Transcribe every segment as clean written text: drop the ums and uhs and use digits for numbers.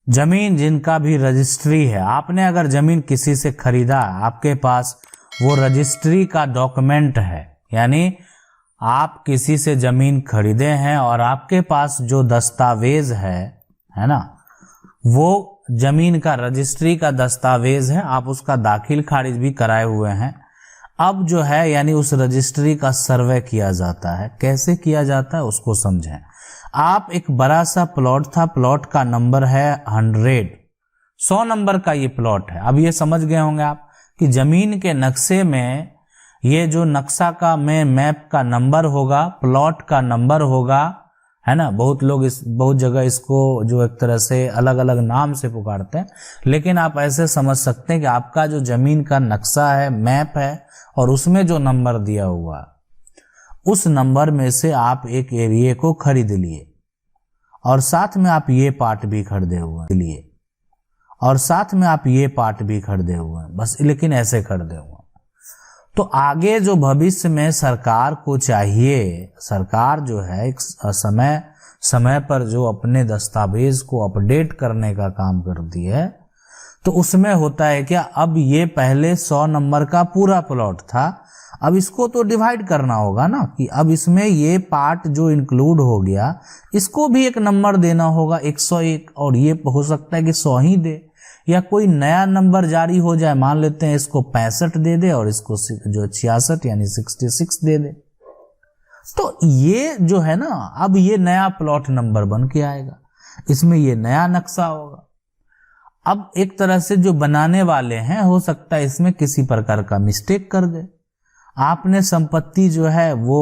जमीन जिनका भी रजिस्ट्री है, आपने अगर जमीन किसी से खरीदा, आपके पास वो रजिस्ट्री का डॉक्यूमेंट है, यानी आप किसी से जमीन खरीदे हैं और आपके पास जो दस्तावेज है ना, वो जमीन का रजिस्ट्री का दस्तावेज है, आप उसका दाखिल खारिज भी कराए हुए हैं। अब जो है यानी उस रजिस्ट्री का सर्वे किया जाता है। कैसे किया जाता है उसको समझें। आप एक बड़ा सा प्लॉट था, प्लॉट का नंबर है 100 नंबर का ये प्लॉट है। अब ये समझ गए होंगे आप कि जमीन के नक्शे में ये जो नक्शा का में मैप का नंबर होगा, प्लॉट का नंबर होगा, है ना। बहुत जगह इसको जो एक तरह से अलग अलग नाम से पुकारते हैं, लेकिन आप ऐसे समझ सकते हैं कि आपका जो जमीन का नक्शा है, मैप है, और उसमें जो नंबर दिया हुआ, उस नंबर में से आप एक एरिया को खरीद लिए और साथ में आप ये पार्ट भी खरीदे हुए हैं, बस, लेकिन ऐसे खरीदे हुए। तो आगे जो भविष्य में सरकार को चाहिए, सरकार जो है एक समय पर जो अपने दस्तावेज को अपडेट करने का काम करती है, तो उसमें होता है क्या, अब ये पहले 100 नंबर का पूरा प्लॉट था, अब इसको तो डिवाइड करना होगा ना, कि अब इसमें ये पार्ट जो इंक्लूड हो गया, इसको भी एक नंबर देना होगा 101, और ये हो सकता है कि 100 ही दे, या कोई नया नंबर जारी हो जाए, मान लेते हैं इसको 65 दे दे और इसको जो 66 यानी 66 दे दे। तो ये जो है ना, अब ये नया प्लॉट नंबर बन के आएगा, इसमें ये नया नक्शा होगा। अब एक तरह से जो बनाने वाले हैं, हो सकता है इसमें किसी प्रकार का मिस्टेक कर दे। आपने संपत्ति जो है वो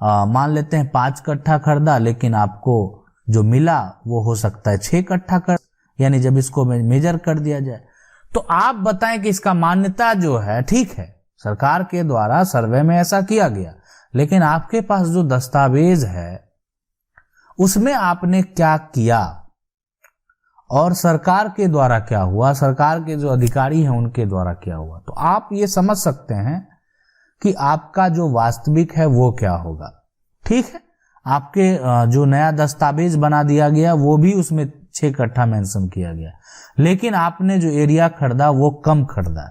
मान लेते हैं 5 कट्ठा खरीदा, लेकिन आपको जो मिला वो हो सकता है 6 कट्ठा कर, यानी जब इसको मेजर कर दिया जाए, तो आप बताएं कि इसका मान्यता जो है ठीक है, सरकार के द्वारा सर्वे में ऐसा किया गया, लेकिन आपके पास जो दस्तावेज है उसमें आपने क्या किया और सरकार के द्वारा क्या हुआ, सरकार के जो अधिकारी हैं उनके द्वारा क्या हुआ, तो आप ये समझ सकते हैं कि आपका जो वास्तविक है वो क्या होगा। ठीक है, आपके जो नया दस्तावेज बना दिया गया वो भी उसमें 6 कट्ठा मेंशन किया गया, लेकिन आपने जो एरिया खरीदा वो कम खरीदा,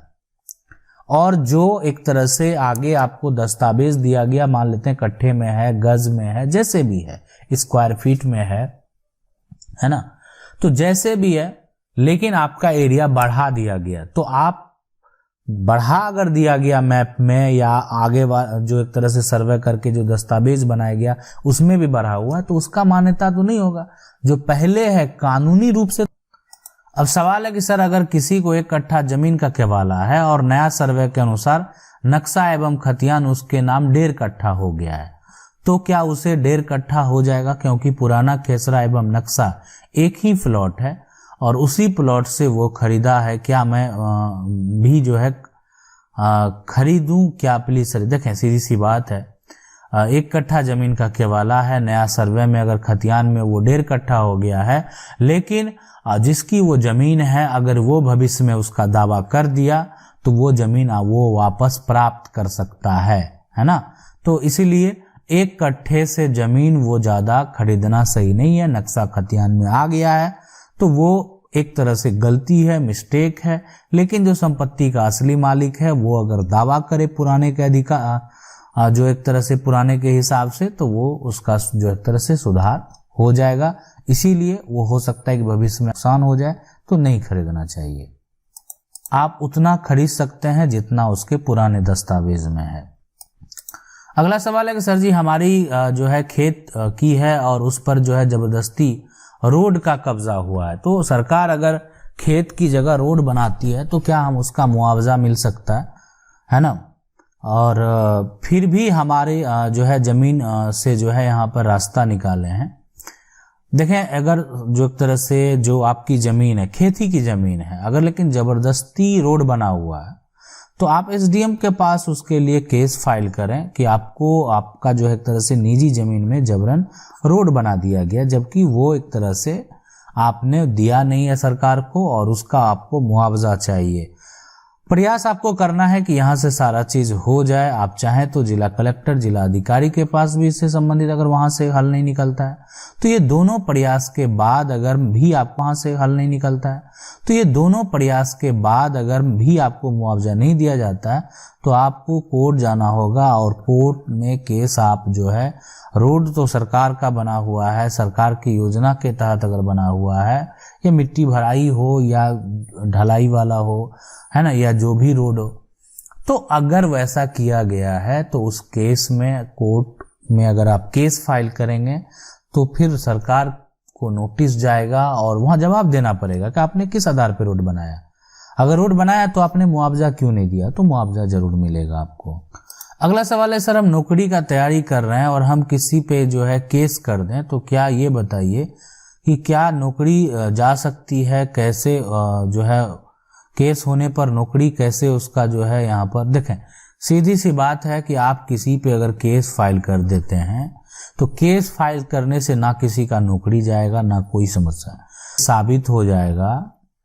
और जो एक तरह से आगे आपको दस्तावेज दिया गया, मान लेते हैं कट्ठे में है, गज में है, जैसे भी है, स्क्वायर फीट में है ना, तो जैसे भी है, लेकिन आपका एरिया बढ़ा दिया गया। तो आप बढ़ा अगर दिया गया मैप में या आगे जो एक तरह से सर्वे करके जो दस्तावेज बनाया गया उसमें भी बढ़ा हुआ है, तो उसका मान्यता तो नहीं होगा, जो पहले है कानूनी रूप से। अब सवाल है कि सर अगर किसी को 1 कट्ठा जमीन का केवाला है और नया सर्वे के अनुसार नक्शा एवं खतियान उसके नाम 1.5 कट्ठा हो गया है, तो क्या उसे 1.5 कट्ठा हो जाएगा, क्योंकि पुराना खेसरा एवं नक्शा एक ही प्लॉट है और उसी प्लॉट से वो खरीदा है। क्या मैं भी जो है खरीदूं क्या? प्लीज सर देखें, सीधी सी बात है, 1 कट्ठा जमीन का केवाला है, नया सर्वे में अगर खतियान में वो 1.5 कट्ठा हो गया है, लेकिन जिसकी वो जमीन है अगर वो भविष्य में उसका दावा कर दिया तो वो जमीन वो वापस प्राप्त कर सकता है ना। तो इसीलिए 1 कट्ठे से जमीन वो ज्यादा खरीदना सही नहीं है। नक्शा खतियान में आ गया है तो वो एक तरह से गलती है, मिस्टेक है, लेकिन जो संपत्ति का असली मालिक है वो अगर दावा करे पुराने के अधिकार जो एक तरह से पुराने के हिसाब से, तो वो उसका जो एक तरह से सुधार हो जाएगा। इसीलिए वो हो सकता है कि भविष्य में नुकसान हो जाए, तो नहीं खरीदना चाहिए। आप उतना खरीद सकते हैं जितना उसके पुराने दस्तावेज में है। अगला सवाल है कि सर जी हमारी जो है खेत की है और उस पर जो है जबरदस्ती रोड का कब्जा हुआ है, तो सरकार अगर खेत की जगह रोड बनाती है तो क्या हम उसका मुआवजा मिल सकता है ना। और फिर भी हमारे जो है जमीन से जो है यहाँ पर रास्ता निकाले हैं। देखें, अगर जो एक तरह से जो आपकी जमीन है, खेती की जमीन है, अगर लेकिन जबरदस्ती रोड बना हुआ है तो आप एसडीएम के पास उसके लिए केस फाइल करें कि आपका जो है एक तरह से निजी जमीन में जबरन रोड बना दिया गया, जबकि वो एक तरह से आपने दिया नहीं है सरकार को और उसका आपको मुआवजा चाहिए। प्रयास आपको करना है कि यहाँ से सारा चीज हो जाए। आप चाहें तो जिला कलेक्टर, जिला अधिकारी के पास भी इससे संबंधित अगर वहां से हल नहीं निकलता है तो ये दोनों प्रयास के बाद अगर भी आप वहां से हल नहीं निकलता है तो ये दोनों प्रयास के बाद अगर भी आपको मुआवजा नहीं दिया जाता है तो आपको कोर्ट जाना होगा। और कोर्ट में केस आप जो है, रोड तो सरकार का बना हुआ है, सरकार की योजना के तहत अगर बना हुआ है, या मिट्टी भराई हो या ढलाई वाला हो, है ना, या जो भी रोड हो, तो अगर वैसा किया गया है तो उस केस में कोर्ट में अगर आप केस फाइल करेंगे तो फिर सरकार को नोटिस जाएगा और वहां जवाब देना पड़ेगा कि आपने किस आधार पर रोड बनाया। अगर रोड बनाया तो आपने मुआवजा क्यों नहीं दिया, तो मुआवजा जरूर मिलेगा आपको। अगला सवाल है, सर हम नौकरी का तैयारी कर रहे हैं और हम किसी पे जो है केस कर दें तो क्या ये बताइए कि क्या नौकरी जा सकती है, कैसे जो है केस होने पर नौकरी कैसे उसका जो है यहाँ पर देखें। सीधी सी बात है कि आप किसी पे अगर केस फाइल कर देते हैं तो केस फाइल करने से ना किसी का नौकरी जाएगा ना कोई समस्या, साबित हो जाएगा,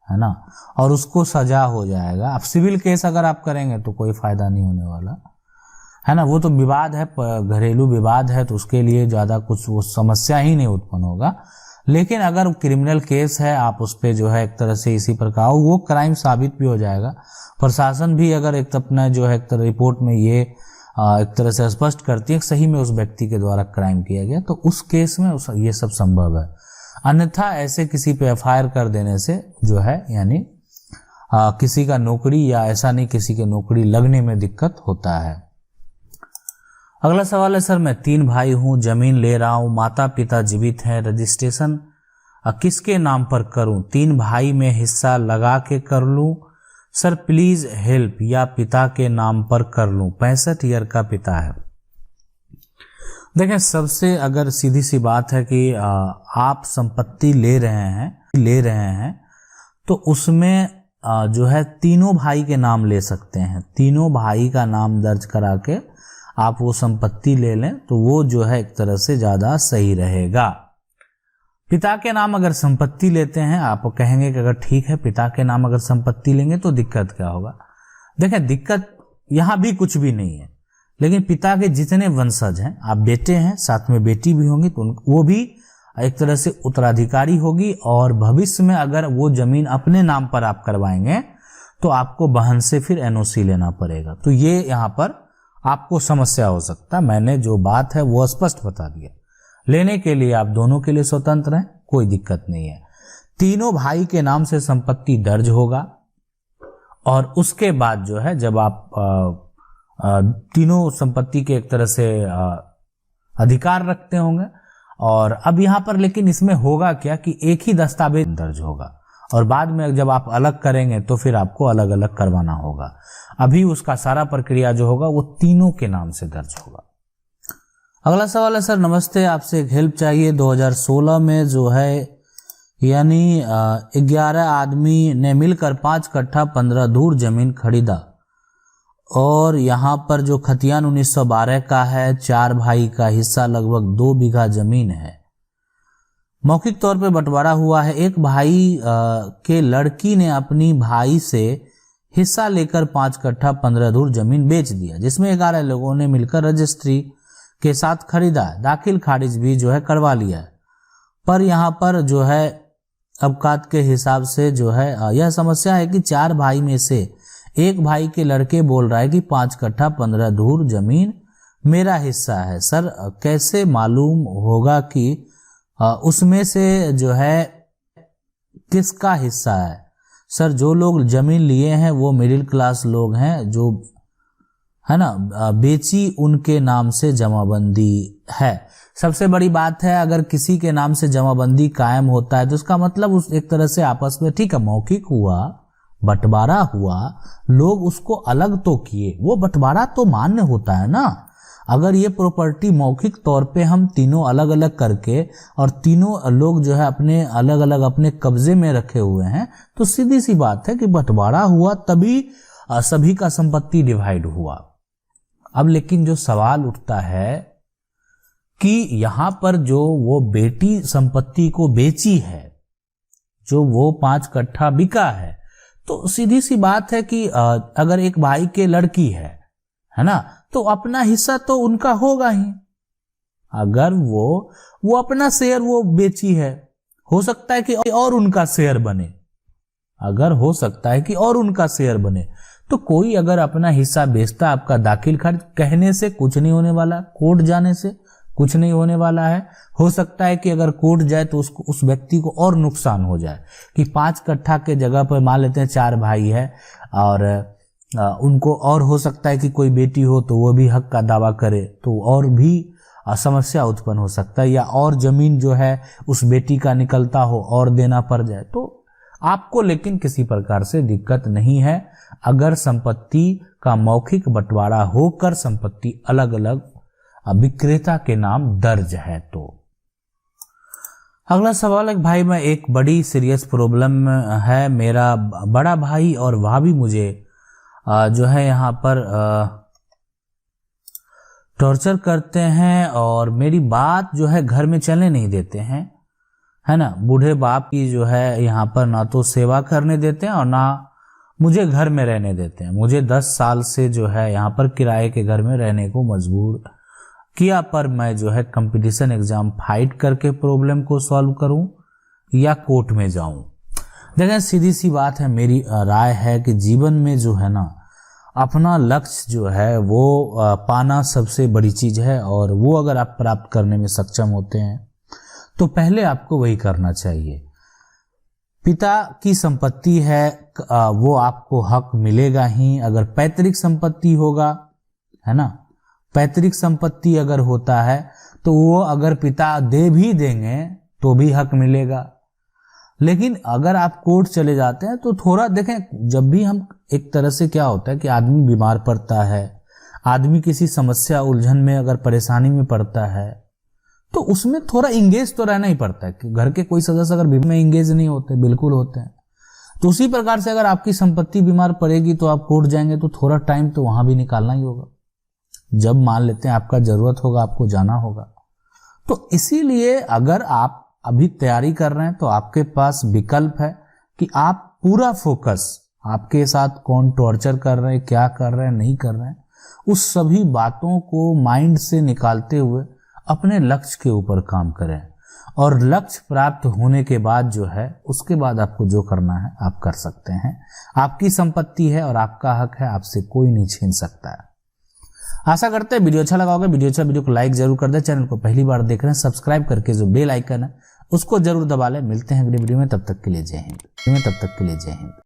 है ना, और उसको सजा हो जाएगा। अब सिविल केस अगर आप करेंगे तो कोई फायदा नहीं होने वाला, है ना, वो तो विवाद है, घरेलू विवाद है, तो उसके लिए ज्यादा कुछ वो समस्या ही नहीं उत्पन्न होगा। लेकिन अगर क्रिमिनल केस है, आप उस पे जो है एक तरह से इसी प्रकार वो क्राइम साबित भी हो जाएगा। प्रशासन भी अगर एक अपना जो है एक तरह रिपोर्ट में ये एक तरह से स्पष्ट करती है कि सही में उस व्यक्ति के द्वारा क्राइम किया गया, तो उस केस में ये सब संभव है। अन्यथा ऐसे किसी पे एफआईआर कर देने से जो है यानी किसी का नौकरी या ऐसा नहीं किसी के नौकरी लगने में दिक्कत होता है। अगला सवाल है, सर मैं 3 भाई हूं, जमीन ले रहा हूं, माता पिता जीवित हैं, रजिस्ट्रेशन किसके नाम पर करूं, 3 भाई में हिस्सा लगा के कर लूं, सर प्लीज हेल्प, या पिता के नाम पर कर लूं, 65 ईयर का पिता है। देखें, सबसे अगर सीधी सी बात है कि आप संपत्ति ले रहे हैं तो उसमें जो है तीनों भाई के नाम ले सकते हैं। तीनों भाई का नाम दर्ज करा के आप वो संपत्ति ले लें तो वो जो है एक तरह से ज्यादा सही रहेगा। पिता के नाम अगर संपत्ति लेते हैं, आप कहेंगे कि अगर ठीक है पिता के नाम अगर संपत्ति लेंगे तो दिक्कत क्या होगा। देखें, दिक्कत यहां भी कुछ भी नहीं है, लेकिन पिता के जितने वंशज हैं, आप बेटे हैं, साथ में बेटी भी होंगी, तो वो भी एक तरह से उत्तराधिकारी होगी। और भविष्य में अगर वो जमीन अपने नाम पर आप करवाएंगे तो आपको बहन से फिर एनओसी लेना पड़ेगा। तो ये यहाँ पर आपको समस्या हो सकता है। मैंने जो बात है वो स्पष्ट बता दिया। लेने के लिए आप दोनों के लिए स्वतंत्र हैं, कोई दिक्कत नहीं है। तीनों भाई के नाम से संपत्ति दर्ज होगा और उसके बाद जो है जब आप तीनों संपत्ति के एक तरह से अधिकार रखते होंगे। और अब यहां पर लेकिन इसमें होगा क्या कि एक ही दस्तावेज दर्ज होगा और बाद में जब आप अलग करेंगे तो फिर आपको अलग अलग करवाना होगा। अभी उसका सारा प्रक्रिया जो होगा वो तीनों के नाम से दर्ज होगा। अगला सवाल है, सर नमस्ते, आपसे एक हेल्प चाहिए। 2016 में जो है यानी 11 आदमी ने मिलकर 5 कट्ठा 15 धूर जमीन खरीदा और यहाँ पर जो खतियान 1912 का है, 4 भाई का हिस्सा लगभग 2 बीघा जमीन है। मौखिक तौर पे बंटवारा हुआ है। एक भाई के लड़की ने अपनी भाई से हिस्सा लेकर 5 कट्ठा 15 धूर जमीन बेच दिया, जिसमें 11 लोगों ने मिलकर रजिस्ट्री के साथ खरीदा है। दाखिल खारिज भी जो है करवा लिया है, पर यहाँ पर जो है अवकात के हिसाब से जो है यह समस्या है कि 4 भाई में से एक भाई के लड़के बोल रहा है कि 5 कट्ठा 15 धूर जमीन मेरा हिस्सा है। सर कैसे मालूम होगा कि उसमें से जो है किसका हिस्सा है। सर जो लोग जमीन लिए हैं वो मिडिल क्लास लोग हैं, जो है ना बेची उनके नाम से जमाबंदी है। सबसे बड़ी बात है अगर किसी के नाम से जमाबंदी कायम होता है तो उसका मतलब उस एक तरह से आपस में ठीक है मौखिक हुआ, बंटवारा हुआ, लोग उसको अलग तो किए, वो बंटवारा तो मान्य होता है ना। अगर ये प्रॉपर्टी मौखिक तौर पे हम तीनों अलग अलग करके और तीनों लोग जो है अपने अलग अलग अपने कब्जे में रखे हुए हैं तो सीधी सी बात है कि बंटवारा हुआ तभी सभी का संपत्ति डिवाइड हुआ। अब लेकिन जो सवाल उठता है कि यहां पर जो वो बेटी संपत्ति को बेची है, जो वो 5 कट्ठा बिका है, तो सीधी सी बात है कि अगर एक भाई के लड़की है ना, तो अपना हिस्सा तो उनका होगा ही। अगर वो अपना शेयर वो बेची है, हो सकता है कि और उनका शेयर बने, अगर हो सकता है कि और उनका शेयर बने, तो कोई अगर अपना हिस्सा बेचता, आपका दाखिल खर्च कहने से कुछ नहीं होने वाला, कोर्ट जाने से कुछ नहीं होने वाला है। हो सकता है कि अगर कोर्ट जाए तो उसको, उस व्यक्ति को और नुकसान हो जाए कि 5 कट्ठा के जगह पर मान लेते हैं 4 भाई है और उनको, और हो सकता है कि कोई बेटी हो तो वो भी हक का दावा करे, तो और भी समस्या उत्पन्न हो सकता है, या और जमीन जो है उस बेटी का निकलता हो और देना पड़ जाए। तो आपको लेकिन किसी प्रकार से दिक्कत नहीं है अगर संपत्ति का मौखिक बंटवारा होकर संपत्ति अलग अलग विक्रेता के नाम दर्ज है। तो अगला सवाल है, भाई मैं एक बड़ी सीरियस प्रॉब्लम है, मेरा बड़ा भाई और भाभी मुझे जो है यहाँ पर टॉर्चर करते हैं और मेरी बात जो है घर में चलने नहीं देते हैं, है ना। बूढ़े बाप की जो है यहाँ पर ना तो सेवा करने देते हैं और ना मुझे घर में रहने देते हैं। मुझे 10 साल से जो है यहाँ पर किराए के घर में रहने को मजबूर किया, पर मैं जो है कंपटीशन एग्जाम फाइट करके प्रॉब्लम को सॉल्व करूं या कोर्ट में जाऊं। देखें, सीधी सी बात है, मेरी राय है कि जीवन में जो है ना, अपना लक्ष्य जो है वो पाना सबसे बड़ी चीज है, और वो अगर आप प्राप्त करने में सक्षम होते हैं तो पहले आपको वही करना चाहिए। पिता की संपत्ति है, वो आपको हक मिलेगा ही। अगर पैतृक संपत्ति होगा, है ना, पैतृक संपत्ति अगर होता है तो वो अगर पिता दे भी देंगे तो भी हक मिलेगा। लेकिन अगर आप कोर्ट चले जाते हैं तो थोड़ा देखें, जब भी हम एक तरह से क्या होता है कि आदमी बीमार पड़ता है, आदमी किसी समस्या उलझन में अगर परेशानी में पड़ता है, तो उसमें थोड़ा इंगेज तो रहना ही पड़ता है कि घर के कोई सदस्य अगर बीमार में इंगेज नहीं होते, बिल्कुल होते हैं। तो उसी प्रकार से अगर आपकी संपत्ति बीमार पड़ेगी तो आप कोर्ट जाएंगे तो थोड़ा टाइम तो वहां भी निकालना ही होगा। जब मान लेते हैं आपका जरूरत होगा, आपको जाना होगा। तो इसीलिए अगर आप अभी तैयारी कर रहे हैं तो आपके पास विकल्प है कि आप पूरा फोकस, आपके साथ कौन टॉर्चर कर रहे हैं, क्या कर रहे हैं, नहीं कर रहे हैं, उस सभी बातों को माइंड से निकालते हुए अपने लक्ष्य के ऊपर काम करें, और लक्ष्य प्राप्त होने के बाद जो है उसके बाद आपको जो करना है आप कर सकते हैं। आपकी संपत्ति है और आपका हक है, आपसे कोई नहीं छीन सकता है। आशा करते हैं वीडियो अच्छा लगा होगा। वीडियो को लाइक जरूर कर दें। चैनल को पहली बार देख रहे हैं, सब्सक्राइब करके जो बेल आइकन है उसको जरूर दबा लें। मिलते हैं अगली वीडियो में, तब तक के लिए जय हिंद।